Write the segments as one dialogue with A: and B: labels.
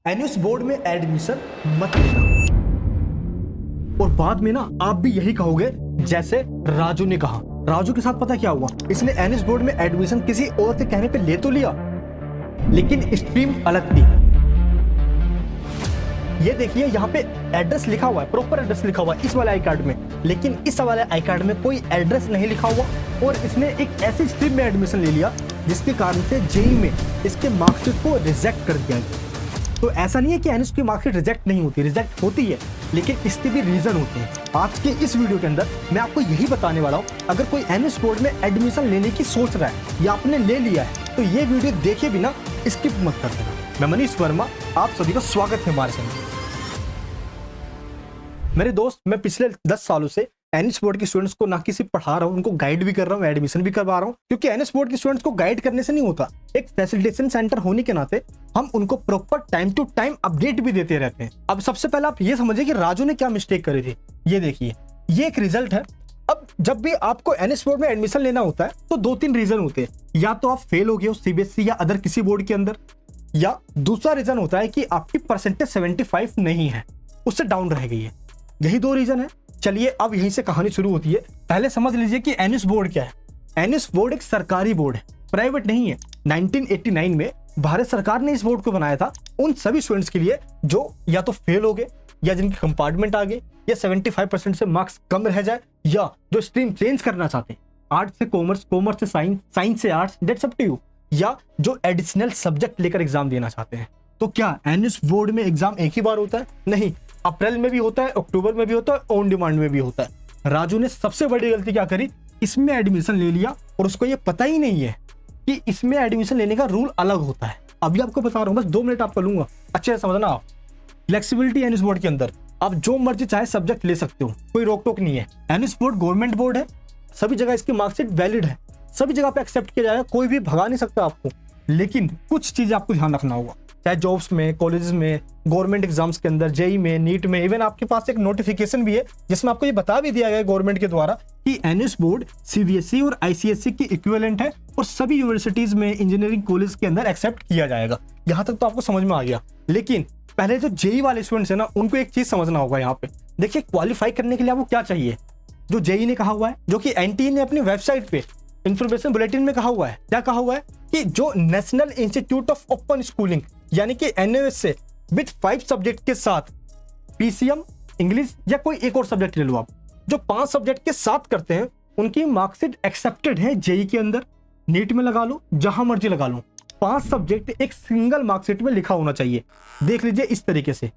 A: NUS board में admission मत लेना। और बाद में ना आप भी यही कहोगे जैसे राजू ने कहा। राजू के साथ पता क्या हुआ, इसने एनयूएस बोर्ड में एडमिशन किसी और के कहने पे ले तो लिया, लेकिन स्ट्रीम अलग थी। ये देखिए यहाँ पे एड्रेस लिखा हुआ है, प्रॉपर एड्रेस लिखा हुआ है इस वाले आई कार्ड में, लेकिन इस वाले आई कार्ड में कोई एड्रेस नहीं लिखा हुआ। और इसने एक ऐसी स्ट्रीम में एडमिशन ले लिया जिसके कारण से जेईई में इसके मार्कशीट को रिजेक्ट कर दिया गया। तो ऐसा नहीं है कि एनयूएस की मार्कशीट रिजेक्ट नहीं होती, रिजेक्ट होती है, लेकिन इसके भी रीजन होते हैं। आज के इस वीडियो के अंदर मैं आपको यही बताने वाला हूँ। अगर कोई एनयूएस बोर्ड में एडमिशन लेने की सोच रहा है या आपने ले लिया है तो ये वीडियो देखे बिना स्किप मत कर देना। मैं मनीष वर्मा, आप सभी का स्वागत है हमारे चैनल। मेरे दोस्त, मैं पिछले 10 सालों से एनयूएस बोर्ड के स्टूडेंट्स को ना कि सिर्फ पढ़ा रहा हूँ, उनको गाइड भी कर रहा हूँ, एडमिशन भी करवा रहा हूँ। क्योंकि एनयूएस बोर्ड के स्टूडेंट्स को गाइड करने से नहीं होता, एक फैसिलिटेशन सेंटर होने के नाते हम उनको proper time to time update भी देते रहते हैं। अब सबसे पहले आप ये समझिए कि राजू ने क्या मिस्टेक करी थी। ये देखिए, ये एक रिजल्ट है। अब जब भी आपको एनयूएस बोर्ड में एडमिशन लेना होता है तो 2-3 रीजन होते हैं। या तो आप फेल हो गए हो सीबीएसई या अदर किसी बोर्ड के अंदर, या दूसरा रीजन होता है कि आपकी परसेंटेज 75 नहीं है, उससे डाउन रह गई है। यही 2 रीजन है। चलिए अब यहीं से कहानी शुरू होती है। पहले समझ लीजिए कि एनयूएस बोर्ड क्या है। एनयूएस बोर्ड एक सरकारी बोर्ड है, प्राइवेट नहीं है। 1989 में भारत सरकार ने इस बोर्ड को बनाया था उन सभी स्टूडेंट्स के लिए जो या तो फेल हो गए, या जिनके कंपार्टमेंट आ गए, या 75% से मार्क्स कम रह जाए, या जो स्ट्रीम चेंज करना चाहते हैं, आर्ट्स से कॉमर्स, कॉमर्स से साइंस, साइंस से arts, that's up to you, या जो एडिशनल सब्जेक्ट लेकर एग्जाम देना चाहते हैं। तो क्या एनयूएस बोर्ड में एग्जाम एक ही बार होता है? नहीं, अप्रैल में भी होता है, अक्टूबर में भी होता है, ऑन डिमांड में भी होता है। राजू ने सबसे बड़ी गलती क्या करी, इसमें एडमिशन ले लिया और उसको ये पता ही नहीं है कि इसमें एडमिशन लेने का रूल अलग होता है। अभी आपको बता रहा हूँ, बस 2 मिनट आपको लूंगा, अच्छे से समझना आप। फ्लेक्सिबिलिटी एनयूएस बोर्ड के अंदर आप जो मर्जी चाहे सब्जेक्ट ले सकते हो, कोई रोक टोक नहीं है। एनयूएस बोर्ड गवर्नमेंट बोर्ड है, सभी जगह इसकी मार्कशीट वैलिड है, सभी जगह पे एक्सेप्ट किया जाएगा, कोई भी भगा नहीं सकता आपको। लेकिन कुछ चीजें आपको ध्यान रखना होगा, चाहे जॉब्स में, कॉलेजेस में, गवर्नमेंट एग्जाम्स के अंदर, जेईई में, नीट में, इवन आपके पास एक नोटिफिकेशन भी है जिसमें आपको ये बता भी दिया गया है गवर्नमेंट के द्वारा कि एनयूएस बोर्ड सीबीएसई और आईसीएसई की इक्विवेलेंट है और सभी यूनिवर्सिटीज में, इंजीनियरिंग कॉलेज के अंदर एक्सेप्ट किया जाएगा। यहाँ तक तो आपको समझ में आ गया। लेकिन पहले जो जेईई वाले स्टूडेंट्स है ना, उनको एक चीज समझना होगा। यहाँ पे देखिए, क्वालिफाई करने के लिए आपको क्या चाहिए, जो जेईई ने कहा हुआ है, जो कि एनटीए ने अपनी वेबसाइट पे इंफॉर्मेशन बुलेटिन में कहा हुआ है। क्या कहा हुआ है कि जो national institute of open schooling यानी कि एनयूएस से विद 5 सब्जेक्ट के साथ पीसीएम, इंग्लिश या कोई एक और सब्जेक्ट ले लो आप, जो 5 सब्जेक्ट के साथ करते हैं उनकी मार्कशीट एक्सेप्टेड है जेईई के अंदर। नीट में लगा लो, जहां मर्जी लगा लो, 5 सब्जेक्ट एक सिंगल मार्कशीट में लिखा होना चाहिए। देख लीजिए इस तरीके से।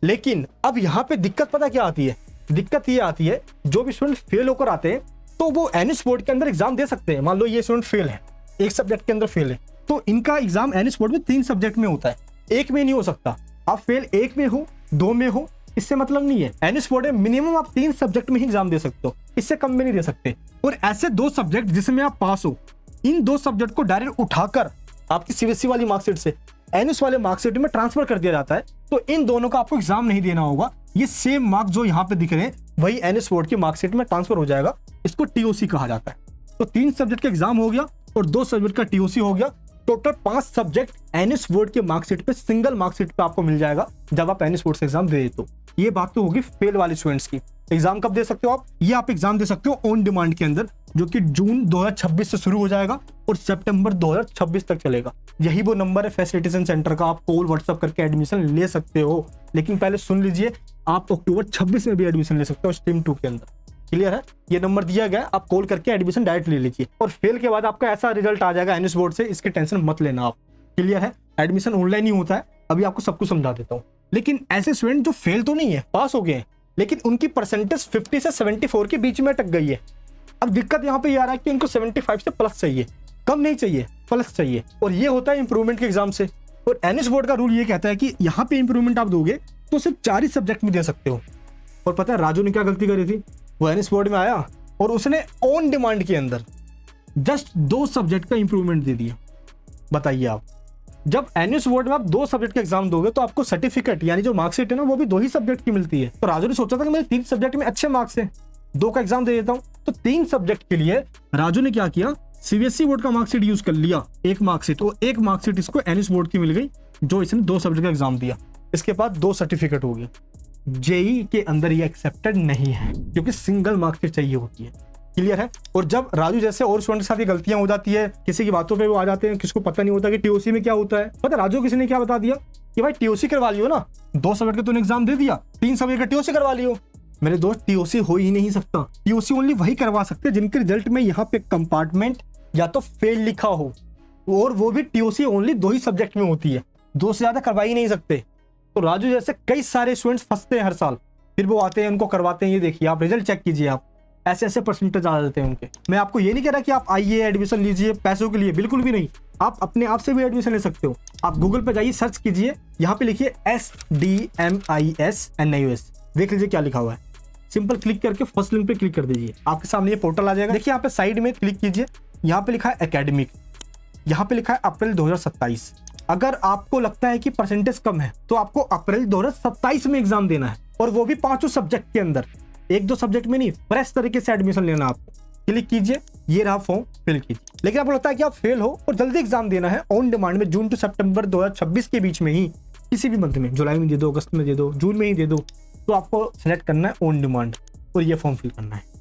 A: लेकिन अब यहाँ पे दिक्कत पता क्या आती है, दिक्कत ये आती है जो भी स्टूडेंट फेल होकर आते हैं तो वो एनयूएस बोर्ड के अंदर एग्जाम दे सकते हैं। मान लो ये स्टूडेंट फेल है, एक सब्जेक्ट के अंदर फेल है, तो इनका एग्जाम एनयूएस बोर्ड में 3 सब्जेक्ट में होता है, एक में नहीं हो सकता। आप फेल 1 में हो, 2 में हो, इससे मतलब नहीं है। एनयूएस बोर्ड में मिनिमम आप 3 सब्जेक्ट में ही एग्जाम दे सकते हो, इससे कम में नहीं दे सकते। और ऐसे 2 सब्जेक्ट जिसमें आप पास हो, इन 2 सब्जेक्ट को डायरेक्ट उठाकर आपकी सीबीएसई वाली मार्कशीट से एनयूएस वाले मार्कशीट में ट्रांसफर कर दिया जाता है। तो इन दोनों का आपको एग्जाम नहीं देना होगा। ये सेम मार्क्स जो यहाँ पे दिख रहे हैं वही एनयूएस बोर्ड की मार्कशीट में ट्रांसफर हो जाएगा। इसको टीओसी कहा जाता है। तो 3 सब्जेक्ट का एग्जाम हो गया और 2 सब्जेक्ट का टीओसी हो गया। टोटल 5 सब्जेक्ट एनयूएस बोर्ड के मार्कशीट पे, सिंगल मार्कशीट पे आपको मिल जाएगा जब आप एनयूएस बोर्ड से एग्जाम दे देते हो। ये बात तो होगी फेल वाले स्टूडेंट्स की। एग्जाम कब दे सकते हो आप? ये आप एग्जाम दे सकते हो ऑन डिमांड के अंदर, जो कि जून 2026 से शुरू हो जाएगा और सितंबर 2026 तक चलेगा। यही वो नंबर है फैसिलिटेशन सेंटर का, आप कॉल व्हाट्सएप करके एडमिशन ले सकते हो। लेकिन पहले सुन लीजिए, आप अक्टूबर 26 में भी एडमिशन ले सकते हो स्ट्रीम 2 के अंदर। क्लियर है? ये नंबर दिया गया, आप कॉल करके एडमिशन डायरेक्ट ले लीजिए। और फेल के बाद आपका ऐसा रिजल्ट आ जाएगा एनयूएस बोर्ड से, इसकी टेंशन मत लेना आप। क्लियर है? एडमिशन ऑनलाइन ही होता है, अभी आपको सब कुछ समझा देता हूँ। लेकिन ऐसे स्टूडेंट जो फेल तो नहीं है, पास हो गए हैं, लेकिन उनकी परसेंटेज 50 से 74 के बीच में अटक गई है। अब दिक्कत यहाँ पे ये आ रहा है कि उनको 75 से प्लस चाहिए, कम नहीं चाहिए, प्लस चाहिए। और ये होता है इंप्रूवमेंट के एग्जाम से। और एनयूएस बोर्ड का रूल ये कहता है कि यहाँ पे इंप्रूवमेंट आप दोगे तो सिर्फ 4 ही सब्जेक्ट में दे सकते हो। और पता है राजू ने क्या गलती करी थी? वो एनयूएस बोर्ड में आया और उसने ऑन डिमांड के अंदर जस्ट 2 सब्जेक्ट का इंप्रूवमेंट दे दिया। बताइए आप, जब एनयूएस बोर्ड में आप 2 सब्जेक्ट का एग्जाम दोगे तो आपको सर्टिफिकेट यानी जो मार्कशीट है ना, वो भी 2 ही सब्जेक्ट की मिलती है। तो राजू ने सोचा था कि मेरे 3 सब्जेक्ट में अच्छे मार्क्स हैं, 2 का एग्जाम दे देता हूं। तो 3 सब्जेक्ट के लिए राजू ने क्या किया, सीबीएसई बोर्ड का मार्कशीट यूज कर लिया, एक मार्कशीट, और एक मार्कशीट इसको एनयूएस बोर्ड की मिल गई जो इसने 2 सब्जेक्ट का एग्जाम दिया। इसके बाद 2 सर्टिफिकेट होगी। जेई के अंदर ये एक्सेप्टेड नहीं है क्योंकि सिंगल मार्क्स चाहिए होती है। क्लियर है। और जब राजू जैसे और स्टूडेंट के साथ ये गलतियां हो जाती है, किसी की बातों पे वो आ जाते हैं, किसको पता नहीं होता कि टीओसी में क्या होता है। पता राजू किसी ने क्या बता दिया कि भाई टीओसी करवा लियो ना, 2 सब्जेक्ट का तूने एग्जाम दे दिया, 3 सब्जेक्ट का टीओसी करवा लियो। मेरे दोस्त टीओसी हो ही नहीं सकता। टीओसी ओनली वही करवा सकते हैं जिनके रिजल्ट में यहाँ पे कंपार्टमेंट या तो फेल लिखा हो, और वो भी टीओसी ओनली 2 ही सब्जेक्ट में होती है, 2 से ज्यादा करवा ही नहीं सकते। तो राजू जैसे कई सारे स्टूडेंट्स फंसते हैं हर साल, फिर वो आते हैं उनको करवाते हैं। ये देखिए आप रिजल्ट चेक कीजिए, आप ऐसे परसेंटेज आ जाते हैं उनके। मैं आपको ये नहीं कह रहा कि आप आइए एडमिशन लीजिए पैसों के लिए, बिल्कुल भी नहीं। आप अपने आप से भी एडमिशन ले सकते हो। आप गूगल पे जाइए, सर्च कीजिए, यहाँ पे लिखिए SDMISNIOS, देख लीजिए क्या लिखा हुआ है। सिंपल क्लिक करके फर्स्ट लिंक पे क्लिक कर दीजिए, आपके सामने ये पोर्टल आ जाएगा। देखिए यहाँ पे साइड में क्लिक कीजिए, यहाँ पे लिखा है एकेडमिक, यहाँ पे लिखा है अप्रैल 2027। अगर आपको लगता है कि परसेंटेज कम है तो आपको अप्रैल 2027 में एग्जाम देना है, और वो भी 5 सब्जेक्ट के अंदर, 1-2 सब्जेक्ट में नहीं, फ्रेश तरीके से एडमिशन लेना। आपको क्लिक कीजिए, ये रहा फॉर्म, फिल कीजिए। लेकिन आपको लगता है कि आप फेल हो और जल्दी एग्जाम देना है ऑन डिमांड में, जून टू सितंबर 2026 के बीच में ही, किसी भी मंथ में, जुलाई में दे दो, अगस्त में दे दो, जून में ही दे दो, तो आपको सेलेक्ट करना है ऑन डिमांड और ये फॉर्म फिल करना है।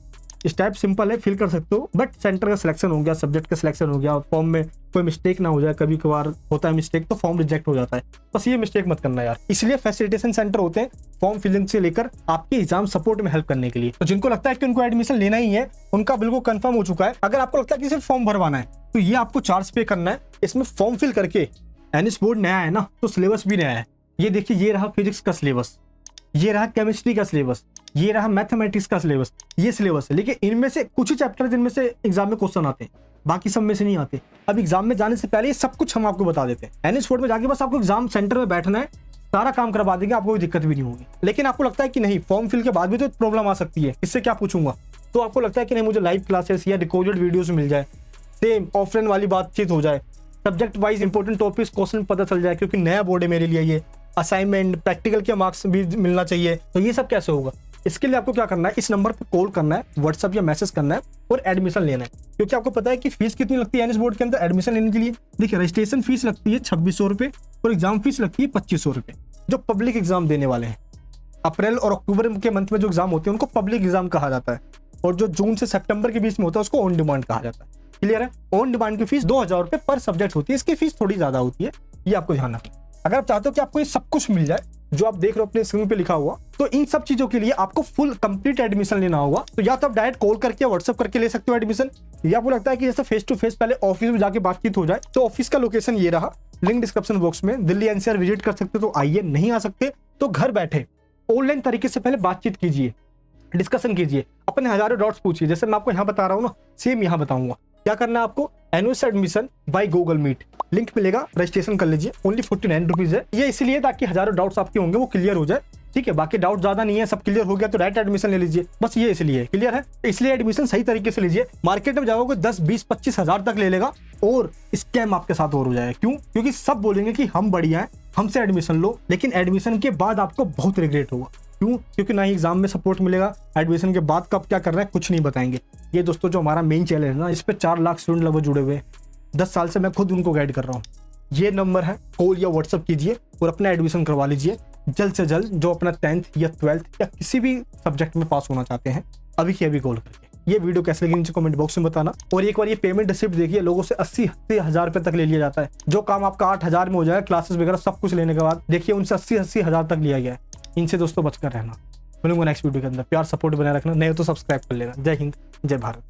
A: स्टेप सिंपल है, फिल कर सकते हो, बट सेंटर का सिलेक्शन हो गया, सब्जेक्ट का सिलेक्शन हो गया, फॉर्म में कोई मिस्टेक ना हो जाए, कभी कभार होता है मिस्टेक तो फॉर्म रिजेक्ट हो जाता है, बस ये मिस्टेक मत करना यार। इसलिए फैसिलिटेशन सेंटर होते हैं फॉर्म फिलिंग से लेकर आपके एग्जाम सपोर्ट में हेल्प करने के लिए। तो जिनको लगता है कि उनको एडमिशन लेना ही है, उनका बिल्कुल कंफर्म हो चुका है। अगर आपको लगता है कि सिर्फ फॉर्म भरवाना है तो ये आपको चार्ज पे करना है। इसमें फॉर्म फिल करके, एनएस बोर्ड नया है ना तो सिलेबस भी नया है। ये देखिए, ये रहा फिजिक्स का सिलेबस, ये रहा केमिस्ट्री का सिलेबस, ये रहा मैथमेटिक्स का सिलेबस, ये सिलेबस है। लेकिन इनमें से कुछ ही चैप्टर जिनमें से एग्जाम में क्वेश्चन आते हैं, बाकी सब में से नहीं आते। अब एग्जाम में जाने से पहले ये सब कुछ हम आपको बता देते हैं। एनएस बोर्ड में जाके बस आपको एग्जाम सेंटर में बैठना है, सारा काम करवा देंगे, आपको कोई दिक्कत भी नहीं होगी। लेकिन आपको लगता है कि नहीं, फॉर्म फिल के बाद भी तो प्रॉब्लम आ सकती है, इससे क्या पूछूंगा, तो आपको लगता है कि नहीं मुझे लाइव क्लासेस या रिकॉर्डेड वीडियोस मिल जाए, सेम ऑफलाइन वाली बातचीत हो जाए, subject wise important topics question पता चल जाए, क्योंकि नया बोर्ड है मेरे लिए, ये असाइनमेंट प्रैक्टिकल के मार्क्स भी मिलना चाहिए। तो ये सब कैसे होगा? इसके लिए आपको क्या करना है, इस नंबर पर कॉल करना है, व्हाट्सएप या मैसेज करना है और एडमिशन लेना है। क्योंकि आपको पता है कि फीस कितनी लगती है एनएस बोर्ड के अंदर एडमिशन लेने के लिए। देखिए, रजिस्ट्रेशन फीस लगती है 2600 रुपये और एग्जाम फीस लगती है 2500 रुपये, जो पब्लिक एग्जाम देने वाले हैं। अप्रैल और अक्टूबर के मंथ में जो एग्जाम होते हैं उनको पब्लिक एग्जाम कहा जाता है, और जो जून से सितंबर के बीच में होता है उसको ऑन डिमांड कहा जाता है। क्लियर है? ऑन डिमांड की फीस 2000 रुपये पर सब्जेक्ट होती है, इसकी फीस थोड़ी ज्यादा होती है, ये आपको ध्यान रखना। अगर आप चाहते हो कि आपको ये सब कुछ मिल जाए जो आप देख रहे हो अपने स्क्रीन पे लिखा हुआ, तो इन सब चीजों के लिए आपको फुल कंप्लीट एडमिशन लेना होगा। तो या तो आप डायरेक्ट कॉल करके व्हाट्सएप करके ले सकते हो एडमिशन, या आपको लगता है कि जैसे फेस टू फेस पहले ऑफिस में जाके बातचीत हो जाए, तो ऑफिस का लोकेशन ये रहा, लिंक डिस्क्रिप्शन बॉक्स में। दिल्ली एनसीआर विजिट कर सकते हो तो आइए, नहीं आ सकते तो घर बैठे ऑनलाइन तरीके से पहले बातचीत कीजिए, डिस्कशन कीजिए, अपने हजारों डाउट्स पूछिए। जैसे मैं आपको यहाँ बता रहा हूँ ना, सेम यहाँ बताऊंगा। क्या करना है आपको, annual admission by Google Meet, link मिलेगा, रजिस्ट्रेशन कर लीजिए, ओनली 49 रुपीज है। ये इसलिए ताकि हजारों डाउट्स आपके होंगे वो क्लियर हो जाए, ठीक है। बाकी डाउट ज्यादा नहीं है, सब क्लियर हो गया तो डायरेक्ट एडमिशन ले लीजिए, बस ये इसलिए। क्लियर है? इसलिए एडमिशन सही तरीके से लीजिए। मार्केट में जाओगे 10, 20, 25 हजार तक ले लेगा और स्कैम आपके साथ और हो जाएगा। क्यों? क्योंकि सब बोलेंगे कि हम बढ़िया हैं, हमसे एडमिशन लो, लेकिन एडमिशन के बाद आपको बहुत रिग्रेट होगा। क्यों? क्योंकि ना ही एग्जाम में सपोर्ट मिलेगा, एडमिशन के बाद कब क्या करना है कुछ नहीं बताएंगे। ये दोस्तों जो हमारा मेन चैनल है ना, इस पे 4 लाख स्टूडेंट लगभग जुड़े हुए हैं, 10 साल से मैं खुद उनको गाइड कर रहा हूँ। ये नंबर है, कॉल या व्हाट्सअप कीजिए और अपना एडमिशन करवा लीजिए जल्द से जल्द। जो अपना 10th या 12th या किसी भी सब्जेक्ट में पास होना चाहते हैं, अभी के अभी कॉल करके। ये वीडियो कैसे लगी नीचे कमेंट बॉक्स में बताना। और एक बार ये पेमेंट रिसिप्ट देखिए, लोगों से 80 हजार रुपए तक ले लिया जाता है। जो काम आपका 8 हजार में हो जाएगा, क्लासेस वगैरह सब कुछ लेने के बाद, देखिए उनसे 80 हजार तक लिया गया है। इनसे दोस्तों बचकर रहना। मिलूंगा नेक्स्ट वीडियो के अंदर। प्यार सपोर्ट बनाए रखना, नहीं तो सब्सक्राइब कर लेना। जय हिंद, जय भारत।